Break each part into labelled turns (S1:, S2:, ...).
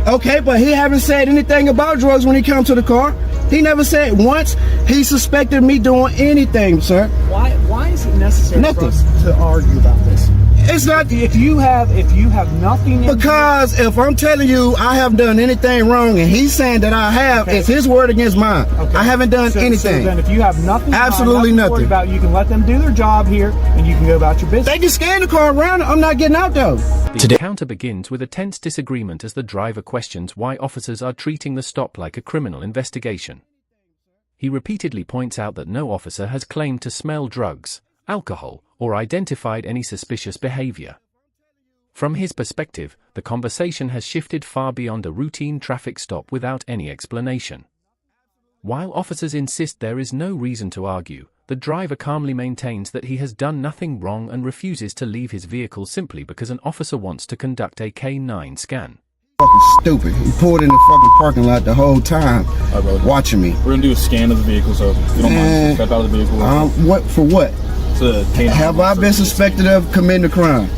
S1: Okay, but he haven't said anything about drugs when he come to the car. He never said once he suspected me doing anything, sir.
S2: Why is it necessary for us to argue about this?
S1: It's not
S2: if you have nothing
S1: because if I'm telling you I haven't done anything wrong and he's saying that I have, it's his word against mine. I haven't done anything.
S2: So then if you have nothing,
S1: absolutely nothing
S2: about, you can let them do their job here and you can go about your business.
S1: They can scan the car around. I'm not getting out though.
S3: The encounter begins with a tense disagreement as the driver questions why officers are treating the stop like a criminal investigation. He repeatedly points out that no officer has claimed to smell drugs, alcohol, or identified any suspicious behavior. From his perspective, the conversation has shifted far beyond a routine traffic stop without any explanation. While officers insist there is no reason to argue, the driver calmly maintains that he has done nothing wrong and refuses to leave his vehicle simply because an officer wants to conduct a K9 scan.
S1: Fucking stupid. He pulled in the fucking parking lot the whole time, watching me.
S4: We're gonna do a scan of the vehicle, so if you don't mind, step out of the vehicle.
S1: What for? What? Have I been suspected of committing a crime?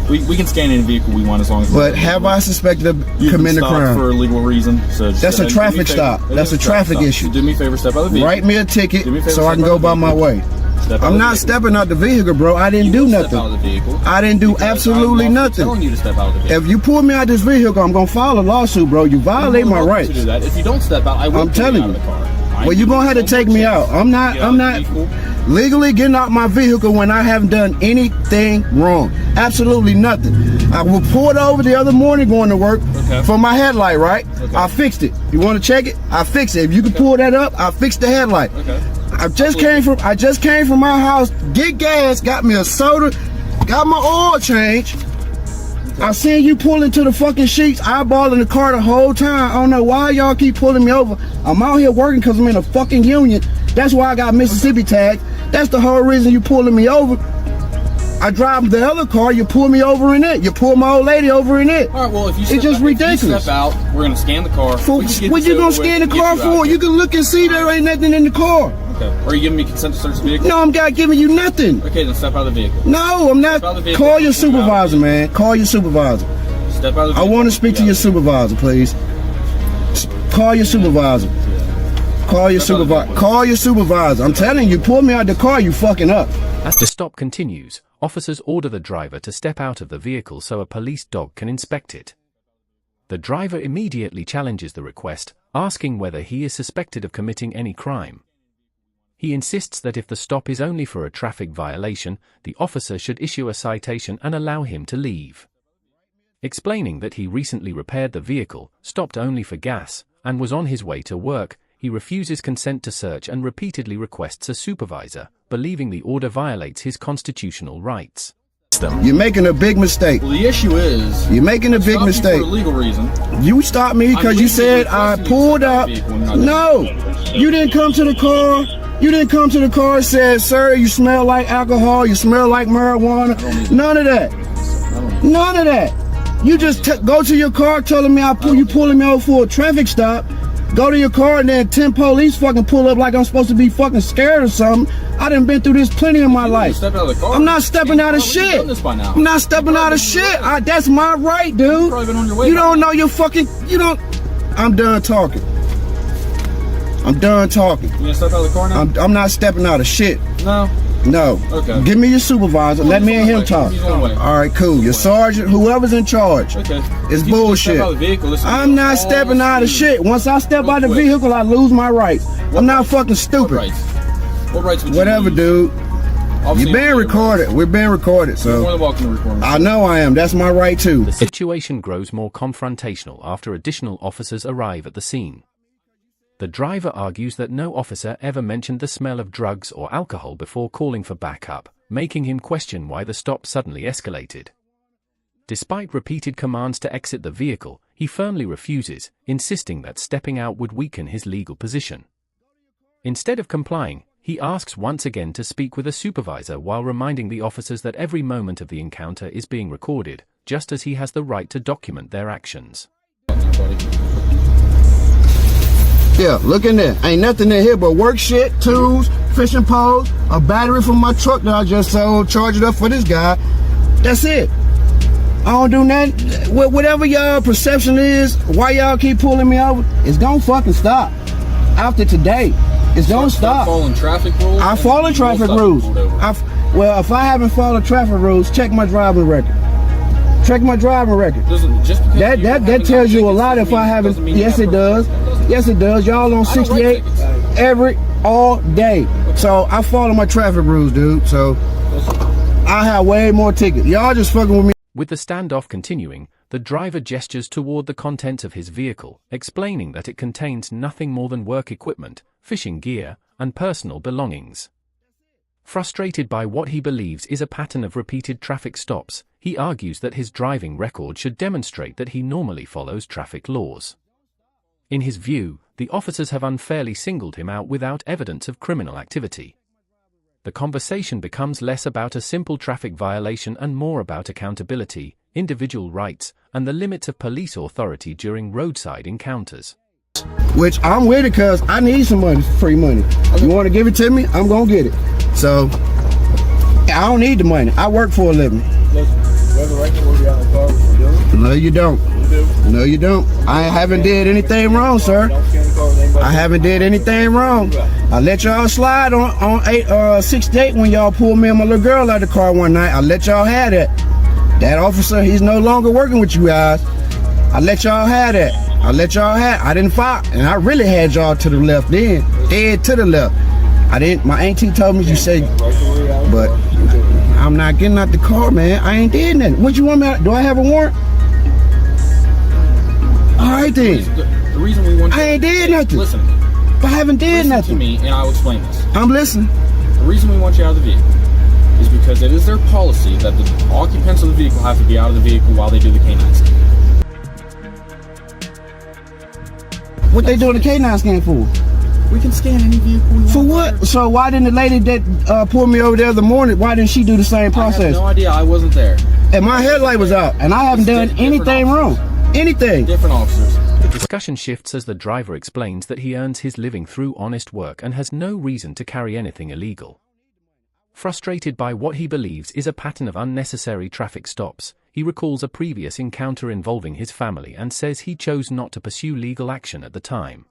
S4: We can scan any vehicle we want as long as.
S1: But have I suspected of committing a crime
S4: for a legal reason? So
S1: that's a traffic stop. That's a traffic issue.
S4: So do me a favor, step out of the vehicle.
S1: Write me a ticket so I can go by my way. I'm not stepping out the vehicle, bro. I didn't do nothing. I didn't do absolutely nothing.
S4: I'm telling you to step out of the vehicle.
S1: If you pull me out this vehicle, I'm gonna file a lawsuit, bro. You violate my rights.
S4: To do that. If you don't step out, I will.
S1: I'm telling you. Well, you're gonna have to take me out. I'm not legally getting out my vehicle when I haven't done anything wrong. Absolutely nothing. I was pulled over the other morning going to work for my headlight, right? I fixed it. You want to check it? I fixed it. If you can pull that up, I fixed the headlight. I just came from my house, get gas, got me a soda, got my oil change. I seen you pull into the fucking sheets, eyeballing the car the whole time. I don't know why y'all keep pulling me over. I'm out here working because I'm in a fucking union. That's why I got Mississippi tags. That's the whole reason you pulling me over. I drive the other car, you pull me over in it. You pull my old lady over in it.
S4: All right, well, if you
S1: it's just ridiculous.
S4: If you step out, we're going to scan the car.
S1: What you going to scan the car for? You can look and see there ain't nothing in the car.
S4: Okay. Are you giving me consent to search the vehicle?
S1: No, I'm not giving you nothing.
S4: Okay, then step out of the vehicle.
S1: No, I'm not. Call your supervisor, man. Call your supervisor.
S4: Step out of the vehicle.
S1: I want to speak to your supervisor, please. Call your supervisor. Call your supervisor. Call your supervisor. I'm telling you, pull me out the car, you fucking up.
S3: As the stop continues, officers order the driver to step out of the vehicle so a police dog can inspect it. The driver immediately challenges the request, asking whether he is suspected of committing any crime. He insists that if the stop is only for a traffic violation, the officer should issue a citation and allow him to leave. Explaining that he recently repaired the vehicle, stopped only for gas, and was on his way to work, he refuses consent to search and repeatedly requests a supervisor, believing the order violates his constitutional rights.
S1: You're making a big mistake.
S4: Well, the issue is
S1: you're making a big mistake.
S4: For a legal reason.
S1: You stopped me because you said I pulled up. No, you didn't come to the car. You didn't come to the car and said, "Sir, you smell like alcohol. You smell like marijuana." None of that. None of that. You just go to your car telling me you pulling me over for a traffic stop. Go to your car and then 10 police fucking pull up like I'm supposed to be fucking scared or something. I done been through this plenty in my life.
S4: Step out of the car.
S1: I'm not stepping out of shit. I'm not stepping out of shit. That's my right, dude. You don't know your fucking, I'm done talking. I'm done talking.
S4: You gonna step out of the car now?
S1: I'm not stepping out of shit.
S4: No.
S1: No.
S4: Okay.
S1: Give me your supervisor. Let me and him talk. All right, cool. Your sergeant, whoever's in charge.
S4: Okay.
S1: It's bullshit. I'm not stepping out of shit. Once I step out of the vehicle, I lose my rights. I'm not fucking stupid.
S4: What rights would you
S1: Whatever, dude. You're being recorded. We're being recorded, so.
S4: You're more than welcome to record me.
S1: I know I am. That's my right, too.
S3: The situation grows more confrontational after additional officers arrive at the scene. The driver argues that no officer ever mentioned the smell of drugs or alcohol before calling for backup, making him question why the stop suddenly escalated. Despite repeated commands to exit the vehicle, he firmly refuses, insisting that stepping out would weaken his legal position. Instead of complying, he asks once again to speak with a supervisor while reminding the officers that every moment of the encounter is being recorded, just as he has the right to document their actions.
S1: Yeah, look in there. Ain't nothing in here but work shit, tools, fishing poles, a battery from my truck that I just sold, charge it up for this guy. That's it. I don't do nothing. Whatever y'all perception is, why y'all keep pulling me over, it's gonna fucking stop. After today, it's gonna stop.
S4: Following traffic rules.
S1: I follow traffic rules. Well, if I haven't followed traffic rules, check my driving record. Check my driving record.
S4: Just
S1: That tells you a lot. If I haven't, yes it does. Yes it does. Y'all on 68 all day. So I follow my traffic rules, dude. So I have way more tickets. Y'all just fucking with me.
S3: With the standoff continuing, the driver gestures toward the contents of his vehicle, explaining that it contains nothing more than work equipment, fishing gear, and personal belongings. Frustrated by what he believes is a pattern of repeated traffic stops, he argues that his driving record should demonstrate that he normally follows traffic laws. In his view, the officers have unfairly singled him out without evidence of criminal activity. The conversation becomes less about a simple traffic violation and more about accountability, individual rights, and the limits of police authority during roadside encounters.
S1: Which I'm with it because I need some money, free money. You want to give it to me, I'm going to get it. So, I don't need the money. I work for a living. No, you don't. No, you don't. I haven't did anything wrong, sir. I haven't did anything wrong. I let y'all slide on 68 when y'all pulled me and my little girl out of the car one night. I let y'all have that. That officer, he's no longer working with you guys. I let y'all have that. I let y'all have. I didn't fight, and I really had y'all to the left then, dead to the left. I didn't. My auntie told me you say, but I'm not getting out the car, man. I ain't did nothing. What you want me? Do I have a warrant? All right then.
S4: The reason we want you,
S1: I ain't did nothing.
S4: Listen.
S1: I haven't did nothing.
S4: To me, and I'll explain this.
S1: I'm listening.
S4: The reason we want you out of the vehicle is because it is their policy that the occupants of the vehicle have to be out of the vehicle while they do the K9 scan.
S1: What they doing the K9 scan for?
S4: We can scan any vehicle we want.
S1: For what? So why didn't the lady that pulled me over the other morning, why didn't she do the same process?
S4: I have no idea. I wasn't there.
S1: And my headlight was out, and I haven't done anything wrong. Anything.
S4: Different officers.
S3: The discussion shifts as the driver explains that he earns his living through honest work and has no reason to carry anything illegal. Frustrated by what he believes is a pattern of unnecessary traffic stops, he recalls a previous encounter involving his family and says he chose not to pursue legal action at the time.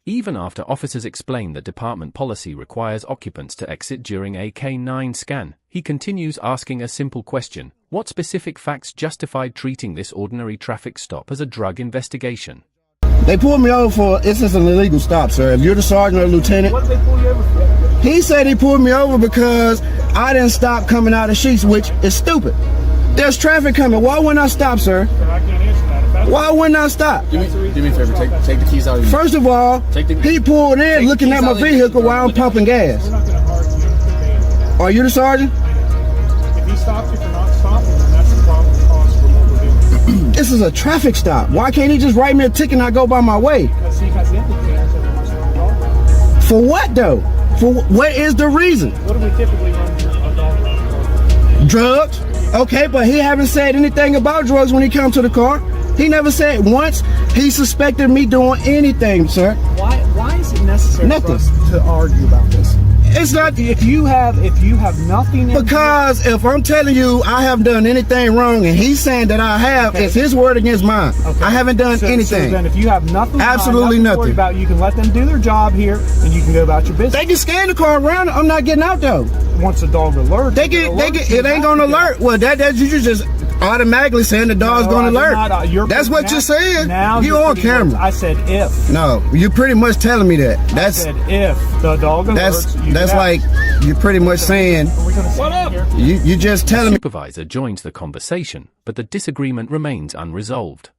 S3: Even after officers explain that department policy requires occupants to exit during a K9 scan, he continues asking a simple question: what specific facts justified treating this ordinary traffic stop as a drug investigation?
S1: They pulled me over for, this is an illegal stop, sir. If you're the sergeant or lieutenant.
S2: What did they pull you over for?
S1: He said he pulled me over because I didn't stop coming out of sheets, which is stupid. There's traffic coming. Why wouldn't I stop, sir?
S2: I can't answer that.
S1: Why wouldn't I stop?
S4: Do me a favor. Take the keys out of your
S1: First of all, he pulled in looking at my vehicle while I'm pumping gas.
S2: We're not going to argue.
S1: Are you the sergeant?
S2: If he stops you for not stopping, then that's the problem cause for what we're doing.
S1: This is a traffic stop. Why can't he just write me a ticket and I go by my way?
S2: Because he has indicators that he wants to run dog.
S1: For what though? For what is the reason?
S2: What do we typically run a dog for?
S1: Drugs? Okay, but he haven't said anything about drugs when he come to the car. He never said once he suspected me doing anything, sir.
S2: Why is it necessary for us to argue about this?
S1: It's not.
S2: If you have nothing in
S1: Because if I'm telling you I haven't done anything wrong and he's saying that I have, it's his word against mine. Okay. I haven't done anything.
S2: So then if you have nothing,
S1: absolutely
S2: nothing to worry about, you can let them do their job here and you can go about your business.
S1: They can scan the car around. I'm not getting out though.
S2: Once the dog alerts,
S1: it ain't gonna alert. Well, that you just automatically saying the dog's gonna alert. That's what you're saying.
S2: Now
S1: you on camera.
S2: I said if.
S1: No, you're pretty much telling me that.
S2: I said if the dog alerts.
S1: That's like you're pretty much saying.
S2: What up?
S1: You just telling me.
S3: The supervisor joins the conversation, but the disagreement remains unresolved.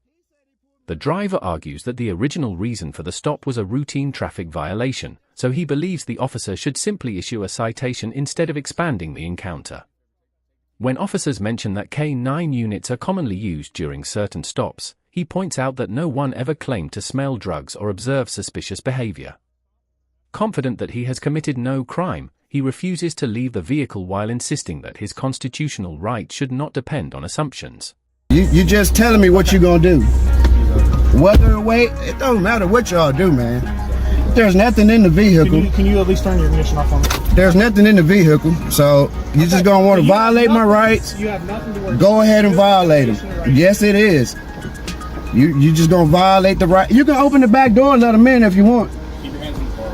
S3: The driver argues that the original reason for the stop was a routine traffic violation, so he believes the officer should simply issue a citation instead of expanding the encounter. When officers mention that K9 units are commonly used during certain stops, he points out that no one ever claimed to smell drugs or observe suspicious behavior. Confident that he has committed no crime, he refuses to leave the vehicle while insisting that his constitutional right should not depend on assumptions.
S1: You just telling me what you're gonna do. Whether way, it don't matter what y'all do, man. There's nothing in the vehicle.
S2: Can you at least turn your ignition off on me?
S1: There's nothing in the vehicle, so you're just gonna want to violate my rights.
S2: You have nothing to worry.
S1: Go ahead and violate them. Yes, it is. You just gonna violate the right. You can open the back door and let them in if you want.
S4: Keep your hands in the car.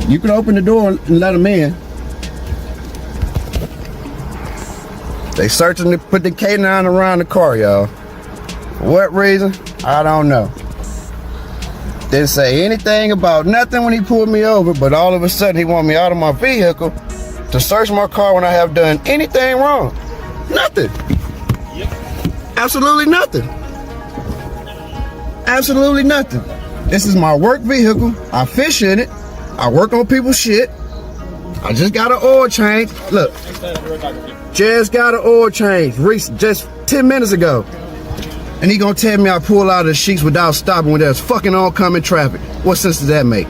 S1: You can open the door and let them in. They searching to put the K9 around the car, y'all. For what reason? I don't know. Didn't say anything about nothing when he pulled me over, but all of a sudden he wanted me out of my vehicle to search my car when I have done anything wrong. Nothing.
S4: Yep.
S1: Absolutely nothing. Absolutely nothing. This is my work vehicle. I fish in it. I work on people's shit. I just got an oil change. Look, just got an oil change just 10 minutes ago. And he gonna tell me I pull out of the sheets without stopping when there's fucking oncoming traffic. What sense does that make?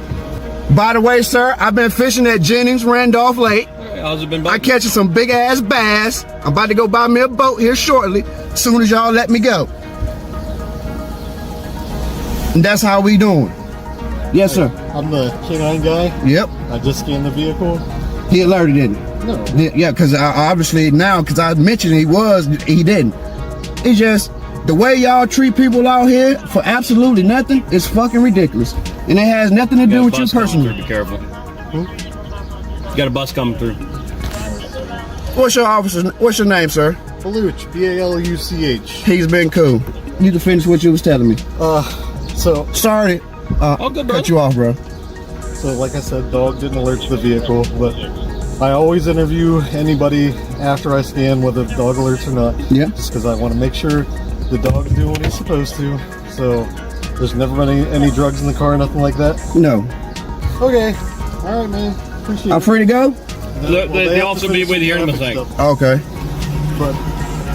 S1: By the way, sir, I've been fishing at Jennings, Randolph Lake.
S4: How's it been?
S1: I catching some big ass bass. I'm about to go buy me a boat here shortly, as soon as y'all let me go. And that's how we doing. Yes, sir.
S5: I'm the K9 guy.
S1: Yep.
S5: I just scanned the vehicle.
S1: He alerted, didn't he?
S5: No.
S1: Yeah, because obviously now, because I mentioned he didn't. It's just the way y'all treat people out here for absolutely nothing is fucking ridiculous. And it has nothing to do with you personally.
S6: Be careful. You got a bus coming through.
S1: What's your name, sir?
S5: Baluch, B-A-L-U-C-H.
S1: He's been cool. You can finish what you was telling me.
S5: So
S1: Sorry.
S6: All good, bro.
S1: Cut you off, bro.
S5: So like I said, dog didn't alert to the vehicle, but I always interview anybody after I scan, whether the dog alerts or not.
S1: Yeah.
S5: Just because I want to make sure the dog is doing what he's supposed to. So there's never been any drugs in the car, nothing like that.
S1: No.
S5: Okay. All right, man. Appreciate
S1: I'm
S5: it.
S1: free to go?
S6: The officer will be with you in a second.
S1: Okay.
S5: But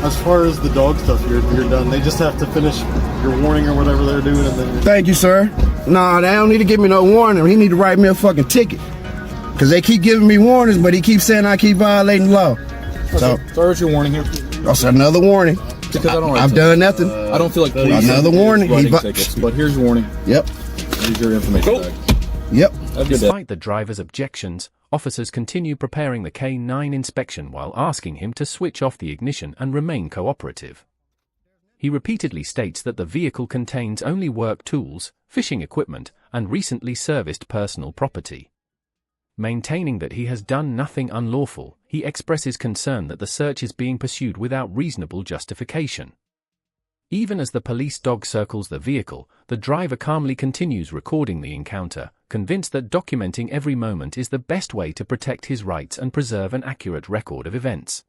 S5: as far as the dog stuff, you're done. They just have to finish your warning or whatever they're doing, and then
S1: Thank you, sir. Nah, they don't need to give me no warning. He need to write me a fucking ticket. Because they keep giving me warnings, but he keeps saying I keep violating the law. So,
S4: Start your warning here.
S1: that's another warning.
S4: Because I don't write
S1: I've
S4: tickets.
S1: done nothing.
S4: I don't feel like police
S1: Another warning.
S4: writing
S1: He-
S4: tickets, but here's your warning.
S1: Yep.
S4: Here's your information tag.
S1: Yep.
S4: Have a good day.
S3: Despite the driver's objections, officers continue preparing the K9 inspection while asking him to switch off the ignition and remain cooperative. He repeatedly states that the vehicle contains only work tools, fishing equipment, and recently serviced personal property. Maintaining that he has done nothing unlawful, he expresses concern that the search is being pursued without reasonable justification. Even as the police dog circles the vehicle, the driver calmly continues recording the encounter, convinced that documenting every moment is the best way to protect his rights and preserve an accurate record of events.